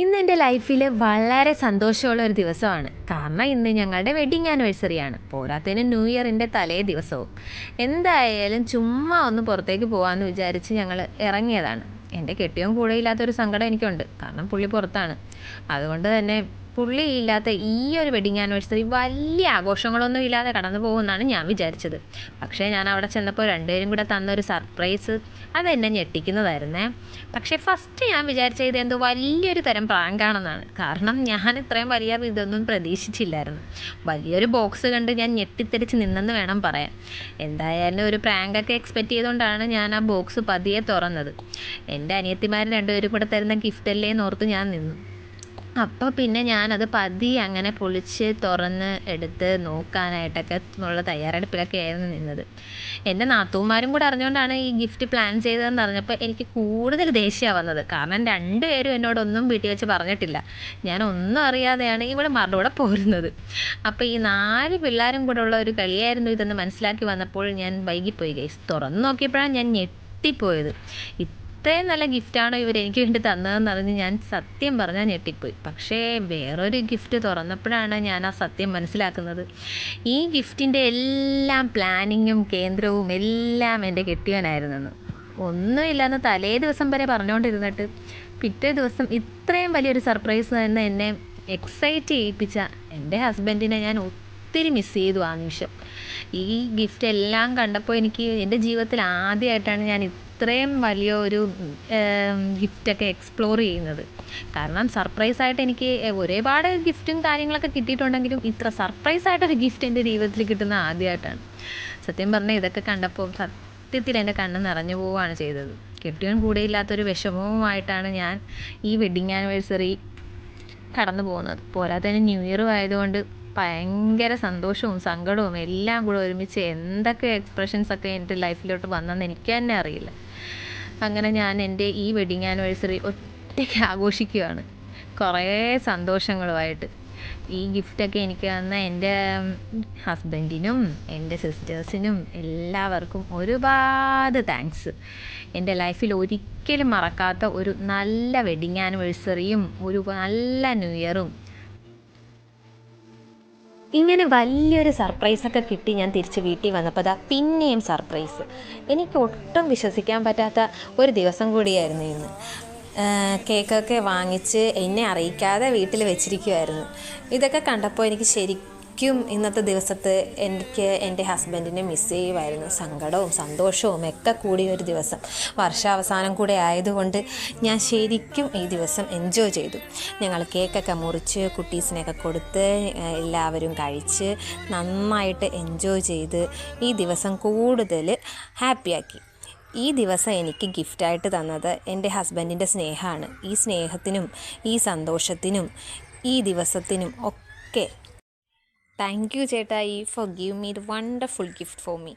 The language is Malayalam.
ഇന്ന് എൻ്റെ ലൈഫിൽ വളരെ സന്തോഷമുള്ള ഒരു ദിവസമാണ്. കാരണം ഇന്ന് ഞങ്ങളുടെ വെഡ്ഡിങ് ആനിവേഴ്സറിയാണ്. പോരാത്തതിന് ന്യൂ ഇയറിൻ്റെ തലേ ദിവസവും. എന്തായാലും ചുമ്മാ ഒന്ന് പുറത്തേക്ക് പോകാമെന്ന് വിചാരിച്ച് ഞങ്ങൾ ഇറങ്ങിയതാണ്. എൻ്റെ കെട്ടിയവൻ കൂടെ ഇല്ലാത്തൊരു സങ്കടം എനിക്കുണ്ട്. കാരണം പുള്ളി പുറത്താണ്. അതുകൊണ്ട് തന്നെ പുള്ളി ഇല്ലാത്ത ഈ ഒരു വെഡ്ഡിങ് ആനിവേഴ്സറി വലിയ ആഘോഷങ്ങളൊന്നും ഇല്ലാതെ കടന്നു പോകുമെന്നാണ് ഞാൻ വിചാരിച്ചത്. പക്ഷേ ഞാൻ അവിടെ ചെന്നപ്പോൾ രണ്ടുപേരും കൂടെ തന്നൊരു സർപ്രൈസ് അതെന്നെ ഞെട്ടിക്കുന്നതായിരുന്നേ. പക്ഷേ ഫസ്റ്റ് ഞാൻ വിചാരിച്ച ഇതെന്തോ വലിയൊരു തരം പ്രാങ്കാണെന്നാണ്. കാരണം ഞാൻ ഇത്രയും വലിയ ഇതൊന്നും പ്രതീക്ഷിച്ചില്ലായിരുന്നു. വലിയൊരു ബോക്സ് കണ്ട് ഞാൻ ഞെട്ടിത്തെറിച്ച് നിന്നെന്ന് വേണം പറയാൻ. എന്തായാലും ഒരു പ്രാങ്കൊക്കെ എക്സ്പെക്റ്റ് ചെയ്തുകൊണ്ടാണ് ഞാൻ ആ ബോക്സ് പതിയെ തുറന്നത്. എൻ്റെ അനിയത്തിമാർ രണ്ടുപേരും കൂടെ തരുന്ന ഗിഫ്റ്റല്ലേ എന്നോർത്ത് ഞാൻ നിന്നു. അപ്പോൾ പിന്നെ ഞാനത് പതിയെ അങ്ങനെ പൊളിച്ച് തുറന്ന് എടുത്ത് നോക്കാനായിട്ടൊക്കെ ഉള്ള തയ്യാറെടുപ്പിലൊക്കെ ആയിരുന്നു നിന്നത്. എൻ്റെ നാത്തൂന്മാരും കൂടെ അറിഞ്ഞുകൊണ്ടാണ് ഈ ഗിഫ്റ്റ് പ്ലാൻ ചെയ്തതെന്ന് അറിഞ്ഞപ്പോൾ എനിക്ക് കൂടുതൽ ദേഷ്യമാണ് വന്നത്. കാരണം രണ്ടുപേരും എന്നോടൊന്നും വീട്ടിൽ വെച്ച് പറഞ്ഞിട്ടില്ല. ഞാൻ ഒന്നും അറിയാതെയാണ് ഇവിടെ മറുകൂടെ പോരുന്നത്. അപ്പോൾ ഈ 4 പിള്ളേരും കൂടെ ഉള്ള ഒരു കളിയായിരുന്നു ഇതെന്ന് മനസ്സിലാക്കി വന്നപ്പോൾ ഞാൻ വൈകിപ്പോയി ഗൈസ്. തുറന്ന് നോക്കിയപ്പോഴാണ് ഞാൻ ഞെട്ടിപ്പോയത്. ഇത്രയും നല്ല ഗിഫ്റ്റാണോ ഇവർ എനിക്ക് വേണ്ടി തന്നതെന്ന് അറിഞ്ഞ് ഞാൻ സത്യം പറഞ്ഞാൽ ഞെട്ടിപ്പോയി. പക്ഷേ വേറൊരു ഗിഫ്റ്റ് തുറന്നപ്പോഴാണ് ഞാൻ ആ സത്യം മനസ്സിലാക്കുന്നത്. ഈ ഗിഫ്റ്റിൻ്റെ എല്ലാം പ്ലാനിങ്ങും കേന്ദ്രവും എല്ലാം എൻ്റെ കെട്ടിയവനായിരുന്നെന്ന്. ഒന്നുമില്ലെന്ന് തലേ ദിവസം വരെ പറഞ്ഞുകൊണ്ടിരുന്നിട്ട് പിറ്റേ ദിവസം ഇത്രയും വലിയൊരു സർപ്രൈസ് തന്നെ എന്നെ എക്സൈറ്റ് ചെയ്യിപ്പിച്ച എൻ്റെ ഹസ്ബൻഡിനെ ഞാൻ ഒത്തിരി മിസ് ചെയ്തു ആ നിമിഷം. ഈ ഗിഫ്റ്റ് എല്ലാം കണ്ടപ്പോൾ എനിക്ക് എൻ്റെ ജീവിതത്തിൽ ആദ്യമായിട്ടാണ് ഞാൻ ഇത്രയും വലിയ ഒരു ഗിഫ്റ്റൊക്കെ എക്സ്പ്ലോർ ചെയ്യുന്നത്. കാരണം സർപ്രൈസായിട്ട് എനിക്ക് ഒരുപാട് ഗിഫ്റ്റും കാര്യങ്ങളൊക്കെ കിട്ടിയിട്ടുണ്ടെങ്കിലും ഇത്ര സർപ്രൈസായിട്ടൊരു ഗിഫ്റ്റ് എൻ്റെ ജീവിതത്തിൽ കിട്ടുന്ന ആദ്യമായിട്ടാണ്. സത്യം പറഞ്ഞാൽ ഇതൊക്കെ കണ്ടപ്പോൾ സത്യത്തിൽ എൻ്റെ കണ്ണ് നിറഞ്ഞു പോവുകയാണ് ചെയ്തത്. കെട്ടിയവൻ കൂടെ ഇല്ലാത്തൊരു വിഷമവുമായിട്ടാണ് ഞാൻ ഈ വെഡ്ഡിങ് ആനിവേഴ്സറി കടന്നു പോകുന്നത്. പോരാത്തതിന് ന്യൂ ഇയറും ആയതുകൊണ്ട് ഭയങ്കര സന്തോഷവും സങ്കടവും എല്ലാം കൂടെ ഒരുമിച്ച് എന്തൊക്കെ എക്സ്പ്രഷൻസൊക്കെ എൻ്റെ ലൈഫിലോട്ട് വന്നെന്ന് എനിക്ക് തന്നെ അറിയില്ല. അങ്ങനെ ഞാൻ എൻ്റെ ഈ വെഡ്ഡിങ് ആനിവേഴ്സറി ഒറ്റയ്ക്ക് ആഘോഷിക്കുകയാണ്, കുറേ സന്തോഷങ്ങളുമായിട്ട്. ഈ ഗിഫ്റ്റൊക്കെ എനിക്ക് തന്ന എൻ്റെ ഹസ്ബൻഡിനും എൻ്റെ സിസ്റ്റേഴ്സിനും എല്ലാവർക്കും ഒരുപാട് താങ്ക്സ്. എൻ്റെ ലൈഫിൽ ഒരിക്കലും മറക്കാത്ത ഒരു നല്ല വെഡ്ഡിങ് ആനിവേഴ്സറിയും ഒരു നല്ല ന്യൂ ഇയറും. ഇങ്ങനെ വലിയൊരു സർപ്രൈസൊക്കെ കിട്ടി ഞാൻ തിരിച്ച് വീട്ടിൽ വന്നപ്പോൾ അതാ പിന്നെയും സർപ്രൈസ്. എനിക്ക് ഒട്ടും വിശ്വസിക്കാൻ പറ്റാത്ത ഒരു ദിവസം കൂടിയായിരുന്നു ഇന്ന്. കേക്കൊക്കെ വാങ്ങിച്ച് എന്നെ അറിയിക്കാതെ വീട്ടിൽ വെച്ചിരിക്കുമായിരുന്നു. ഇതൊക്കെ കണ്ടപ്പോൾ എനിക്ക് ശരിക്കും ഇന്നത്തെ ദിവസത്തെ എനിക്ക് എൻ്റെ ഹസ്ബൻഡിനെ മിസ് ചെയ്യുമായിരുന്നു. സങ്കടവും സന്തോഷവും ഒക്കെ കൂടിയ ഒരു ദിവസം. വർഷാവസാനം കൂടെ ആയതുകൊണ്ട് ഞാൻ ശരിക്കും ഈ ദിവസം എൻജോയ് ചെയ്തു. ഞങ്ങൾ കേക്കൊക്കെ മുറിച്ച് കുട്ടീസിനെയൊക്കെ കൊടുത്ത് എല്ലാവരും കഴിച്ച് നന്നായിട്ട് എൻജോയ് ചെയ്ത് ഈ ദിവസം കൂടുതൽ ഹാപ്പിയാക്കി. ഈ ദിവസം എനിക്ക് ഗിഫ്റ്റായിട്ട് തന്നത് എൻ്റെ ഹസ്ബൻഡിൻ്റെ സ്നേഹമാണ്. ഈ സ്നേഹത്തിനും ഈ സന്തോഷത്തിനും ഈ ദിവസത്തിനും ഒക്കെ താങ്ക് യു ചേട്ടായി for give me the wonderful gift for me.